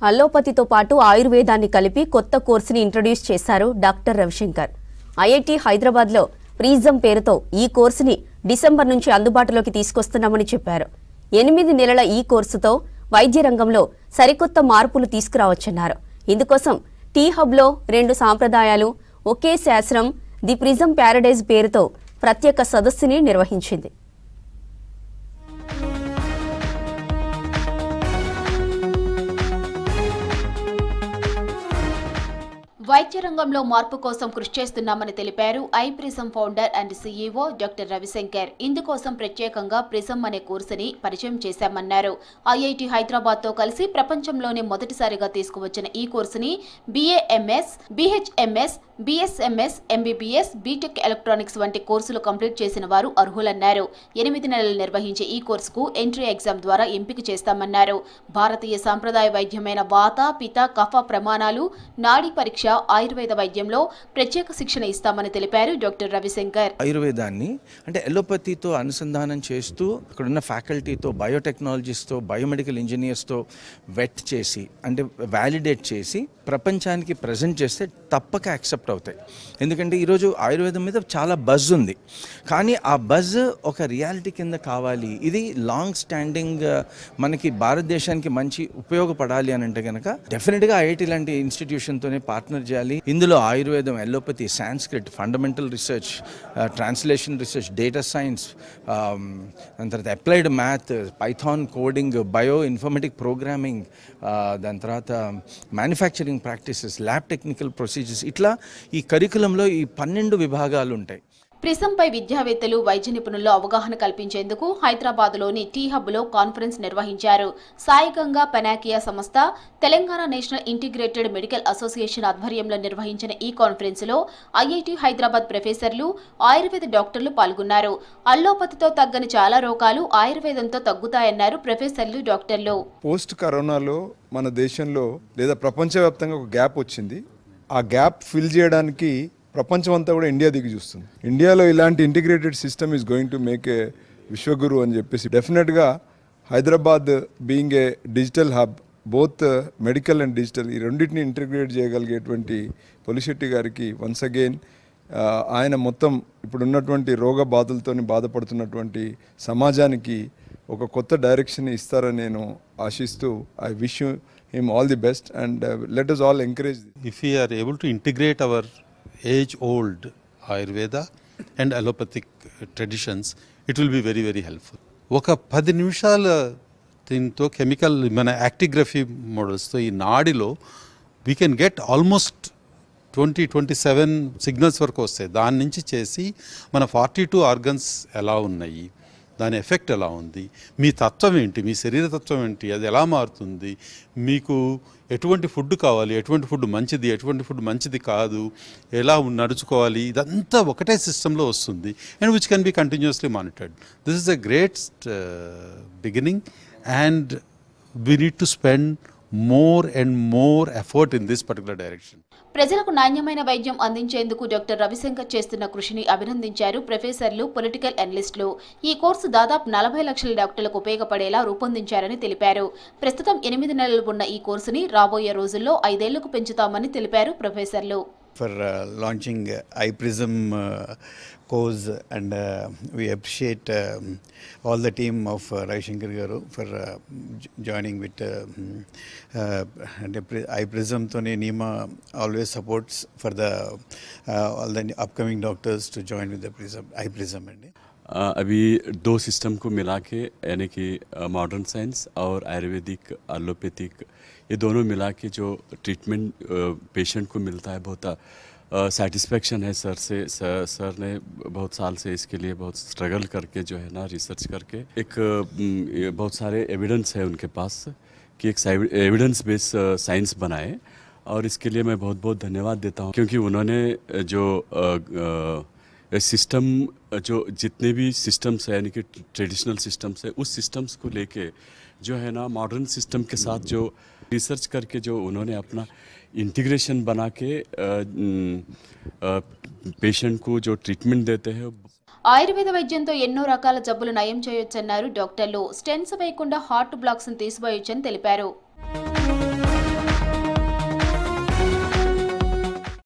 అల్లోపతితో పాటు ఆయుర్వేదాన్ని కలిపి కొత్త కోర్సుని ఇంట్రడ్యూస్ చేశారు డాక్టర్ రవిశంకర్. ఐఐటి హైదరాబాద్లో ప్రిజం పేరుతో ఈ కోర్సుని డిసెంబర్ నుంచి అందుబాటులోకి తీసుకొస్తున్నామని చెప్పారు. 8 నెలల ఈ కోర్సుతో వైద్య రంగంలో సరికొత్త మార్పులు తీసుకురావచ్చన్నారు. ఇందుకోసం టీ హబ్లో 2 సాంప్రదాయాలు ఒకే శాస్త్రం ది ప్రిజం ప్యారడైజ్ పేరుతో ప్రత్యేక సదస్సుని నిర్వహించింది. వైద్య రంగంలో మార్పు కోసం కృషి చేస్తున్నామని తెలిపారు I prism founder and CEO doctor Ravishankar. ఇందుకోసం ప్రత్యేకంగా ప్రిజం అనే కోర్సుని పరిచయం చేశామన్నారు. ఐఐటి హైదరాబాద్ తో కలిసి ప్రపంచంలోనే మొదటిసారిగా తీసుకువచ్చిన ఈ కోర్సుని BAMS, BHMS, BSMS, MBBS, BTech electronics వంటి కోర్సులు కంప్లీట్ చేసిన వారు అర్హులన్నారు. 8 నెలలు నిర్వహించే ఈ కోర్సుకు ఎంట్రీ ఎగ్జామ్ ద్వారా ఎంపిక చేస్తామన్నారు. భారతీయ సాంప్రదాయ వైద్యమైన వాత, పిత, కఫ ప్రమాణాలు, నాడీ పరీక్ష, ఆయుర్వేద వైద్యంలో ప్రత్యేక శిక్షణ ఇస్తామని తెలిపారు డాక్టర్ రవిశంకర్. ఆయుర్వేదాన్ని అంటే ఎలోపతితో అనుసంధానం చేస్తూ అక్కడున్న ఫ్యాకల్టీతో, బయోటెక్నాలజిస్ట్తో, బయోమెడికల్ ఇంజనీర్స్తో వెట్ చేసి అంటే వ్యాలిడేట్ చేసి ప్రపంచానికి ప్రజెంట్ చేస్తే తప్పక యాక్సెప్ట్ అవుతాయి. ఎందుకంటే ఈరోజు ఆయుర్వేదం మీద చాలా బజ్ ఉంది, కానీ ఆ బజ్ ఒక రియాలిటీ కింద కావాలి. ఇది లాంగ్ స్టాండింగ్ మనకి భారతదేశానికి మంచి ఉపయోగపడాలి అని అంటే కనుక డెఫినెట్గా ఐఐటి లాంటి ఇన్స్టిట్యూషన్తోనే పార్ట్నర్ చేయాలి. ఇందులో ఆయుర్వేదం, allopathy, Sanskrit, fundamental research, translation research, data science, దాని తర్వాత applied math, Python coding, bio informatic programming, దాని తర్వాత manufacturing practices, lab technical procedures, ఇట్లా ఈ కరికులంలో ఈ 12 విభాగాలు ఉంటాయి. ప్రిజంపై విద్యావేత్తలు, వైద్య నిపుణుల్లో అవగాహన కల్పించేందుకు హైదరాబాద్లోని టీ హబ్లో కాన్ఫరెన్స్ నిర్వహించారు. సాయిగంగా పెనాకియా సంస్థ, Telangana national integrated medical association ఆధ్వర్యంలో నిర్వహించిన ఈ కాన్ఫరెన్స్లో ఐఐటి హైదరాబాద్ ప్రొఫెసర్లు, ఆయుర్వేద డాక్టర్లు పాల్గొన్నారు. అల్లోపతితో తగ్గని చాలా రోగాలు ఆయుర్వేదంతో తగ్గుతాయన్నారు ప్రొఫెసర్లు, డాక్టర్లు. పోస్ట్ కరోనాలో మన దేశంలో లేదా ప్రపంచవ్యాప్తంగా ఒక గ్యాప్ వచ్చింది. ఆ గ్యాప్ ఫిల్ చేయడానికి ప్రపంచం అంతా కూడా ఇండియా దిగి చూస్తుంది. ఇండియాలో ఇలాంటి integrated system is going to make a Vishwaguru అని చెప్పేసి డెఫినెట్గా Hyderabad being a digital hub, both medical and digital, ఈ రెండింటిని ఇంటిగ్రేట్ చేయగలిగేటువంటి పొలిశెట్టి గారికి వన్స్ అగైన్ ఆయన మొత్తం ఇప్పుడున్నటువంటి రోగ బాధలతో బాధపడుతున్నటువంటి సమాజానికి ఒక కొత్త డైరెక్షన్ ఇస్తారని నేను ఆశిస్తూ I wish him all the best and let us all encourage. If we are able to integrate our age-old Ayurveda and allopathic traditions, it will be very, very helpful. ఒక 10 నిమిషాల దీంతో కెమికల్ మన actigraphy మోడల్స్తో ఈ నాడిలో we can get almost 27 signals వరకు వస్తాయి. దాని నుంచి చేసి మన 42 ఆర్గన్స్ ఎలా ఉన్నాయి, దాని ఎఫెక్ట్ ఎలా ఉంది, మీ తత్వం ఏంటి, మీ శరీర తత్వం ఏంటి, అది ఎలా మారుతుంది, మీకు ఎటువంటి ఫుడ్ కావాలి, ఎటువంటి ఫుడ్ మంచిది, ఎటువంటి ఫుడ్ మంచిది కాదు, ఎలా నడుచుకోవాలి, ఇదంతా ఒకటే సిస్టంలో వస్తుంది. And which can be continuously monitored. This is a great beginning and we need to spend more and more effort in this particular direction. ప్రజలకు నాణ్యమైన వైద్యం అందించేందుకు డాక్టర్ రవిశంకర్ చేస్తున్న కృషిని అభినందించారు ప్రొఫెసర్లు, పొలిటికల్ అనలిస్టులు. ఈ కోర్సు దాదాపు 40 లక్షల డాక్టర్లకు ఉపయోగపడేలా రూపొందించారని తెలిపారు. ప్రస్తుతం 8 నెలలు ఉన్న ఈ కోర్సుని రాబోయే రోజుల్లో 5 ఏళ్లకు పెంచుతామని తెలిపారు ప్రొఫెసర్లు. For launching iPrism course and we appreciate all the team of Ravishankar Garu for joining with iPrism. Tony Nima always supports for the all the upcoming doctors to join with the iPrism. अभी 2 system को मिला के यानी कि modern science और Ayurvedic, allopathic, ये दोनों मिला के जो ट्रीटमेंट पेशेंट को मिलता है, बहुत सेटिस्फेक्शन है सर से. सर ने बहुत साल से इसके लिए बहुत स्ट्रगल करके जो है ना रिसर्च करके एक बहुत सारे एविडेंस है उनके पास कि एक एविडेंस बेस साइंस बनाए, और इसके लिए मैं बहुत बहुत धन्यवाद देता हूँ, क्योंकि उन्होंने जो सिस्टम, जो जितने भी सिस्टम्स है यानी कि ट्रेडिशनल सिस्टम्स है, उस सिस्टम्स को लेके जो है ना मॉडर्न सिस्टम के साथ जो रिसर्च करके जो उन्होंने अपना इंटीग्रेशन बना के पेशेंट को जो ट्रीटमेंट देते हैं. ఆయుర్వేద వైద్యంతో ఎన్నో రకాల జబ్బులు నయం చేయొచ్చన్నారు డాక్టర్లు. స్టెంట్స్ వేయకుండా హార్ట్ బ్లాక్స్ ను తీసివేయొచ్చని తెలిపారు.